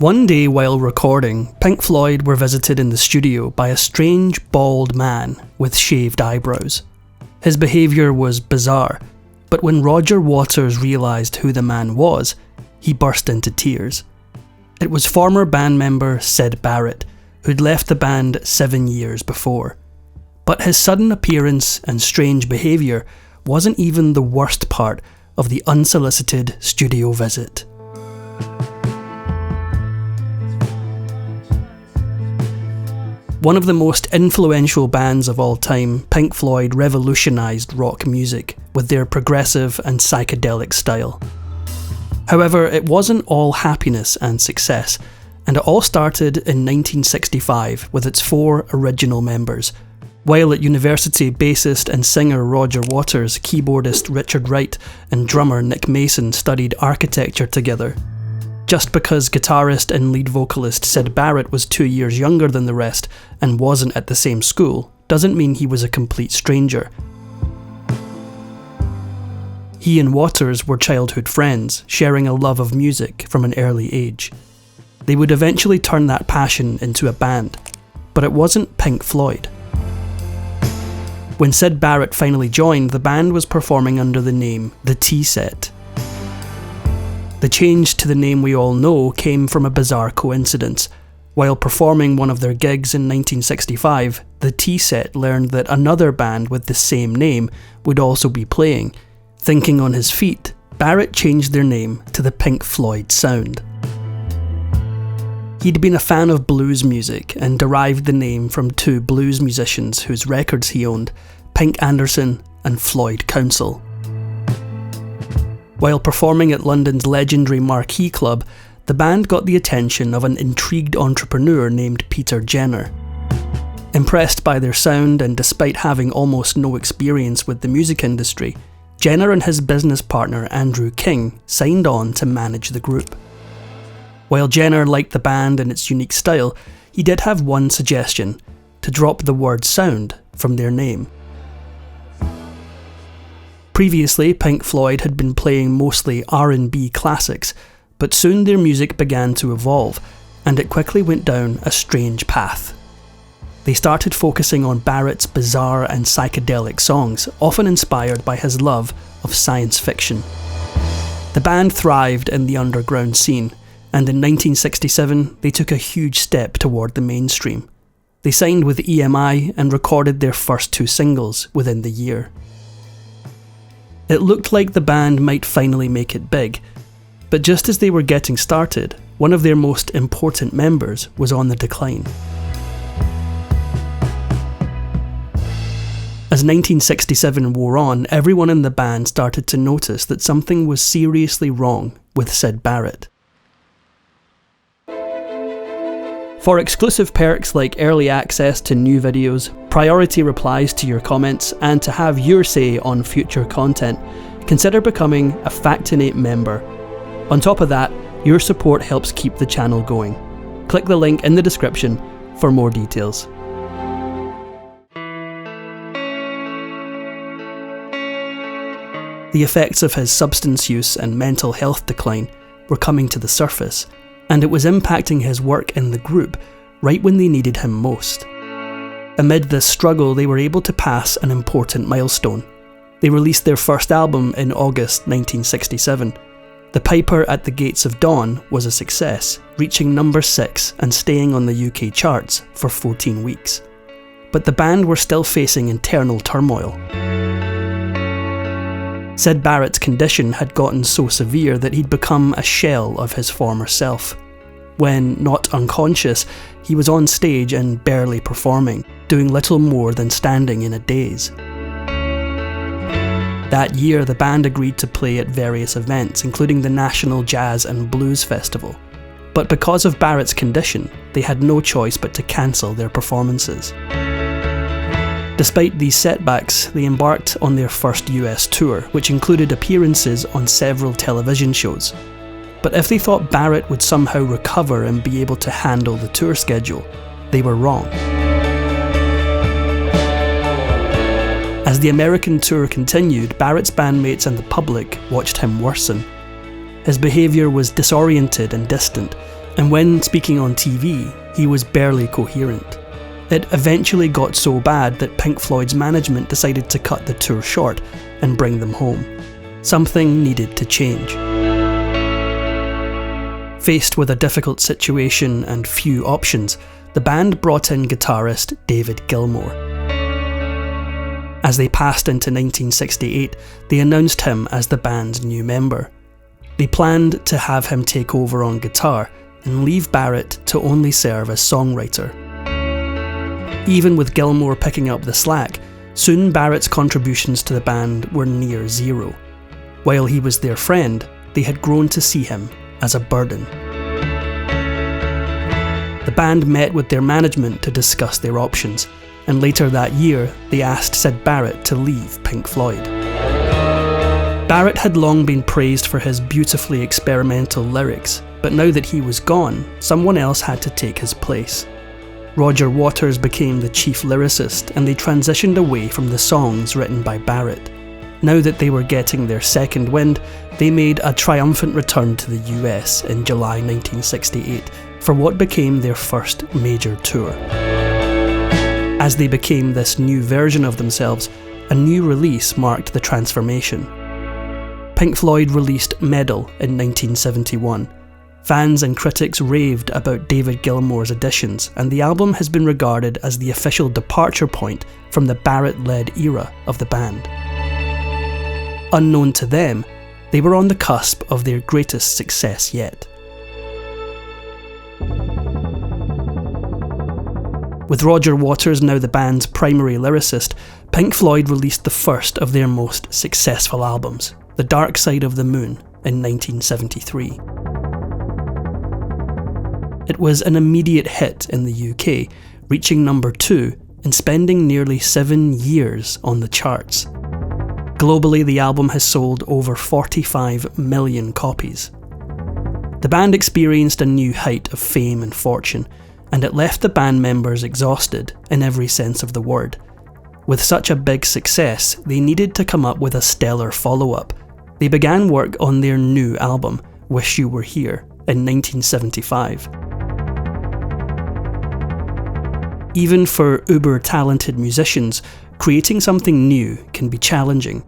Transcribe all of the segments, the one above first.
One day while recording, Pink Floyd were visited in the studio by a strange bald man with shaved eyebrows. His behaviour was bizarre, but when Roger Waters realised who the man was, he burst into tears. It was former band member Syd Barrett, who'd left the band 7 years before. But his sudden appearance and strange behaviour wasn't even the worst part of the unsolicited studio visit. One of the most influential bands of all time, Pink Floyd revolutionised rock music with their progressive and psychedelic style. However, it wasn't all happiness and success, and it all started in 1965 with its 4 original members. While at university, bassist and singer Roger Waters, keyboardist Richard Wright, and drummer Nick Mason studied architecture together. Just because guitarist and lead vocalist Syd Barrett was 2 years younger than the rest and wasn't at the same school, doesn't mean he was a complete stranger. He and Waters were childhood friends, sharing a love of music from an early age. They would eventually turn that passion into a band, but it wasn't Pink Floyd. When Syd Barrett finally joined, the band was performing under the name The Tea Set. The change to the name we all know came from a bizarre coincidence. While performing one of their gigs in 1965, the Tea Set learned that another band with the same name would also be playing. Thinking on his feet, Barrett changed their name to the Pink Floyd Sound. He'd been a fan of blues music and derived the name from 2 blues musicians whose records he owned, Pink Anderson and Floyd Council. While performing at London's legendary Marquee Club, the band got the attention of an intrigued entrepreneur named Peter Jenner. Impressed by their sound and despite having almost no experience with the music industry, Jenner and his business partner Andrew King signed on to manage the group. While Jenner liked the band and its unique style, he did have one suggestion: to drop the word sound from their name. Previously, Pink Floyd had been playing mostly R&B classics, but soon their music began to evolve, and it quickly went down a strange path. They started focusing on Barrett's bizarre and psychedelic songs, often inspired by his love of science fiction. The band thrived in the underground scene, and in 1967 they took a huge step toward the mainstream. They signed with EMI and recorded their first 2 singles within the year. It looked like the band might finally make it big, but just as they were getting started, one of their most important members was on the decline. As 1967 wore on, everyone in the band started to notice that something was seriously wrong with Syd Barrett. For exclusive perks like early access to new videos, priority replies to your comments, and to have your say on future content, consider becoming a Factinate member. On top of that, your support helps keep the channel going. Click the link in the description for more details. The effects of his substance use and mental health decline were coming to the surface, and it was impacting his work in the group right when they needed him most. Amid this struggle, they were able to pass an important milestone. They released their first album in August 1967. The Piper at the Gates of Dawn was a success, reaching number 6 and staying on the UK charts for 14 weeks. But the band were still facing internal turmoil. Syd Barrett's condition had gotten so severe that he'd become a shell of his former self. When not unconscious, he was on stage and barely performing, doing little more than standing in a daze. That year, the band agreed to play at various events, including the National Jazz and Blues Festival. But because of Barrett's condition, they had no choice but to cancel their performances. Despite these setbacks, they embarked on their first US tour, which included appearances on several television shows. But if they thought Barrett would somehow recover and be able to handle the tour schedule, they were wrong. As the American tour continued, Barrett's bandmates and the public watched him worsen. His behaviour was disoriented and distant, And when speaking on TV, he was barely coherent. It eventually got so bad that Pink Floyd's management decided to cut the tour short and bring them home. Something needed to change. Faced with a difficult situation and few options, the band brought in guitarist David Gilmour. As they passed into 1968, they announced him as the band's new member. They planned to have him take over on guitar and leave Barrett to only serve as songwriter. Even with Gilmour picking up the slack, soon Barrett's contributions to the band were near zero. While he was their friend, they had grown to see him as a burden. The band met with their management to discuss their options, and later that year they asked Syd Barrett to leave Pink Floyd. Barrett had long been praised for his beautifully experimental lyrics, but now that he was gone, someone else had to take his place. Roger Waters became the chief lyricist, and they transitioned away from the songs written by Barrett. Now that they were getting their second wind, they made a triumphant return to the US in July 1968 for what became their first major tour. As they became this new version of themselves, a new release marked the transformation. Pink Floyd released Medal in 1971. Fans and critics raved about David Gilmour's additions, and the album has been regarded as the official departure point from the Barrett-led era of the band. Unknown to them, they were on the cusp of their greatest success yet. With Roger Waters now the band's primary lyricist, Pink Floyd released the first of their most successful albums, The Dark Side of the Moon, in 1973. It was an immediate hit in the UK, reaching number 2 and spending nearly 7 years on the charts. Globally, the album has sold over 45 million copies. The band experienced a new height of fame and fortune, and it left the band members exhausted in every sense of the word. With such a big success, they needed to come up with a stellar follow-up. They began work on their new album, Wish You Were Here, in 1975. Even for uber-talented musicians, creating something new can be challenging.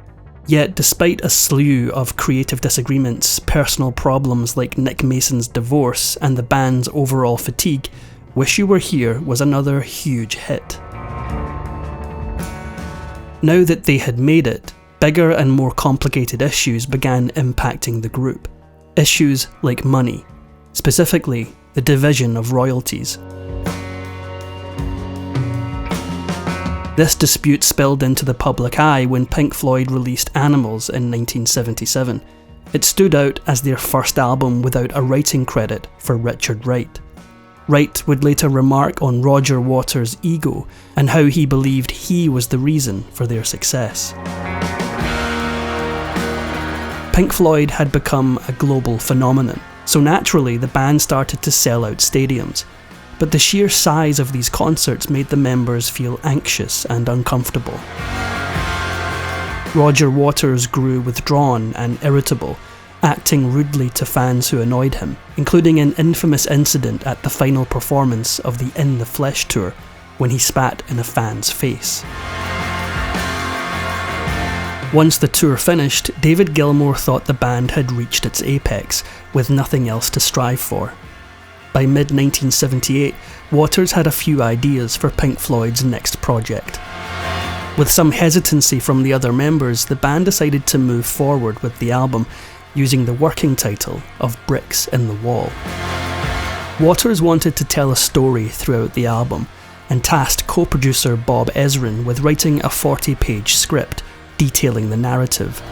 Yet despite a slew of creative disagreements, personal problems like Nick Mason's divorce, and the band's overall fatigue, Wish You Were Here was another huge hit. Now that they had made it, bigger and more complicated issues began impacting the group. Issues like money, specifically the division of royalties. This dispute spilled into the public eye when Pink Floyd released Animals in 1977. It stood out as their first album without a writing credit for Richard Wright. Wright would later remark on Roger Waters' ego and how he believed he was the reason for their success. Pink Floyd had become a global phenomenon, so naturally the band started to sell out stadiums. But the sheer size of these concerts made the members feel anxious and uncomfortable. Roger Waters grew withdrawn and irritable, acting rudely to fans who annoyed him, including an infamous incident at the final performance of the In the Flesh tour, when he spat in a fan's face. Once the tour finished, David Gilmour thought the band had reached its apex, with nothing else to strive for. By mid-1978, Waters had a few ideas for Pink Floyd's next project. With some hesitancy from the other members, the band decided to move forward with the album, using the working title of Bricks in the Wall. Waters wanted to tell a story throughout the album, and tasked co-producer Bob Ezrin with writing a 40-page script detailing the narrative.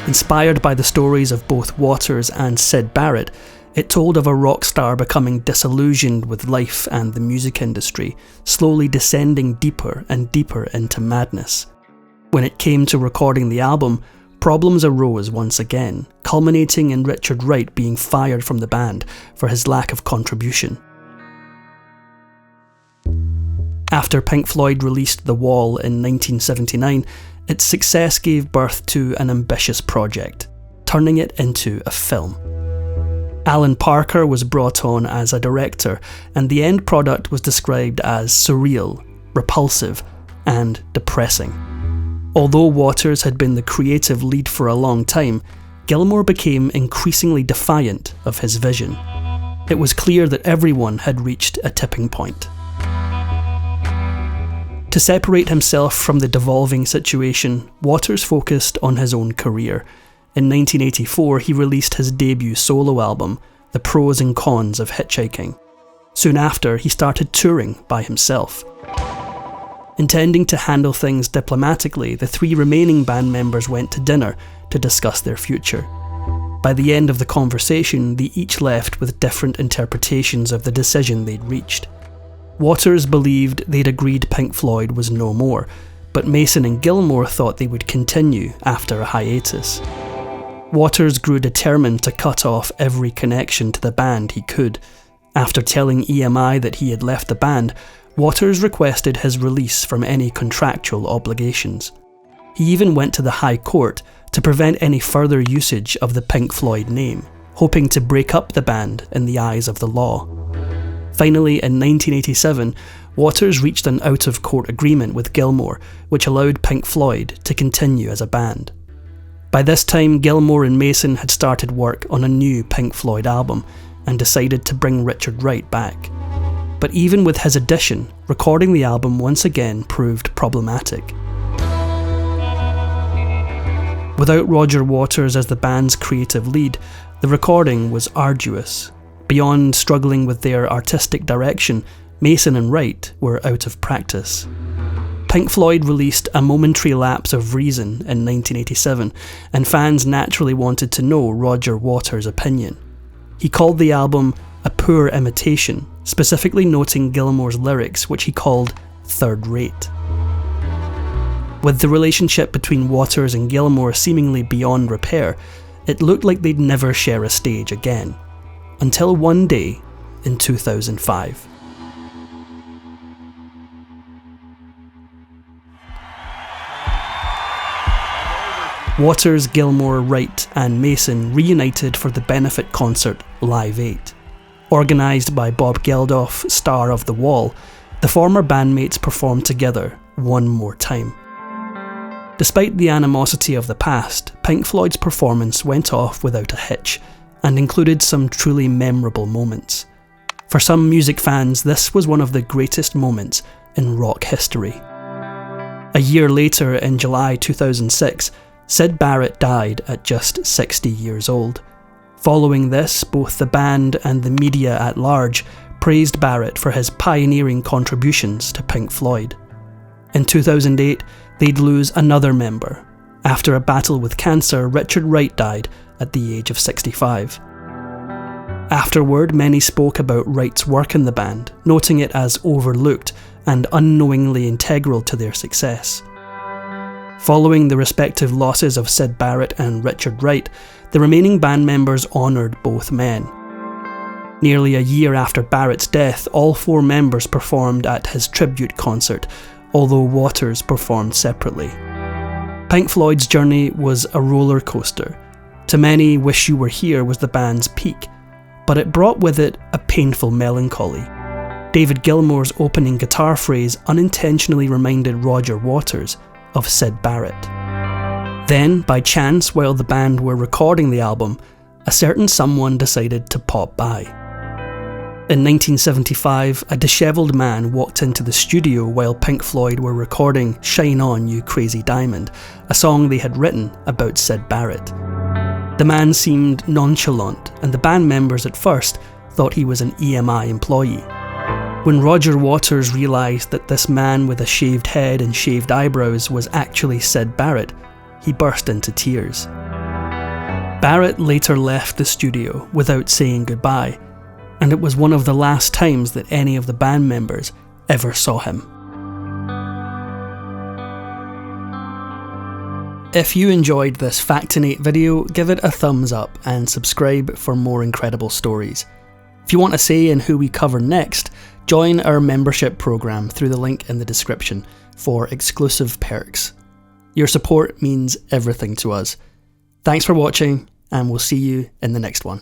Inspired by the stories of both Waters and Syd Barrett, it told of a rock star becoming disillusioned with life and the music industry, slowly descending deeper and deeper into madness. When it came to recording the album, problems arose once again, culminating in Richard Wright being fired from the band for his lack of contribution. After Pink Floyd released The Wall in 1979, its success gave birth to an ambitious project, turning it into a film. Alan Parker was brought on as a director, and the end product was described as surreal, repulsive, and depressing. Although Waters had been the creative lead for a long time, Gilmour became increasingly defiant of his vision. It was clear that everyone had reached a tipping point. To separate himself from the devolving situation, Waters focused on his own career. In 1984, he released his debut solo album, The Pros and Cons of Hitchhiking. Soon after, he started touring by himself. Intending to handle things diplomatically, the three remaining band members went to dinner to discuss their future. By the end of the conversation, they each left with different interpretations of the decision they'd reached. Waters believed they'd agreed Pink Floyd was no more, but Mason and Gilmour thought they would continue after a hiatus. Waters grew determined to cut off every connection to the band he could. After telling EMI that he had left the band, Waters requested his release from any contractual obligations. He even went to the High Court to prevent any further usage of the Pink Floyd name, hoping to break up the band in the eyes of the law. Finally, in 1987, Waters reached an out-of-court agreement with Gilmour, which allowed Pink Floyd to continue as a band. By this time, Gilmour and Mason had started work on a new Pink Floyd album and decided to bring Richard Wright back. But even with his addition, recording the album once again proved problematic. Without Roger Waters as the band's creative lead, the recording was arduous. Beyond struggling with their artistic direction, Mason and Wright were out of practice. Pink Floyd released A Momentary Lapse of Reason in 1987, and fans naturally wanted to know Roger Waters' opinion. He called the album a poor imitation, specifically noting Gilmour's lyrics, which he called third rate. With the relationship between Waters and Gilmour seemingly beyond repair, it looked like they'd never share a stage again. Until one day in 2005. Waters, Gilmour, Wright and Mason reunited for the benefit concert Live 8. Organised by Bob Geldof, star of The Wall, the former bandmates performed together one more time. Despite the animosity of the past, Pink Floyd's performance went off without a hitch, and included some truly memorable moments. For some music fans, this was one of the greatest moments in rock history. A year later, in July 2006, Syd Barrett died at just 60 years old. Following this, both the band and the media at large praised Barrett for his pioneering contributions to Pink Floyd. In 2008, they'd lose another member. After a battle with cancer, Richard Wright died at the age of 65. Afterward, many spoke about Wright's work in the band, noting it as overlooked and unknowingly integral to their success. Following the respective losses of Syd Barrett and Richard Wright, the remaining band members honoured both men. Nearly a year after Barrett's death, all four members performed at his tribute concert, although Waters performed separately. Pink Floyd's journey was a roller coaster. To many, Wish You Were Here was the band's peak, but it brought with it a painful melancholy. David Gilmour's opening guitar phrase unintentionally reminded Roger Waters of Syd Barrett. Then, by chance, while the band were recording the album, a certain someone decided to pop by. In 1975, a dishevelled man walked into the studio while Pink Floyd were recording Shine On You Crazy Diamond, a song they had written about Syd Barrett. The man seemed nonchalant, and the band members at first thought he was an EMI employee. When Roger Waters realised that this man with a shaved head and shaved eyebrows was actually Syd Barrett, he burst into tears. Barrett later left the studio without saying goodbye, and it was one of the last times that any of the band members ever saw him. If you enjoyed this Factinate video, give it a thumbs up and subscribe for more incredible stories. If you want a say in who we cover next, join our membership program through the link in the description for exclusive perks. Your support means everything to us. Thanks for watching, and we'll see you in the next one.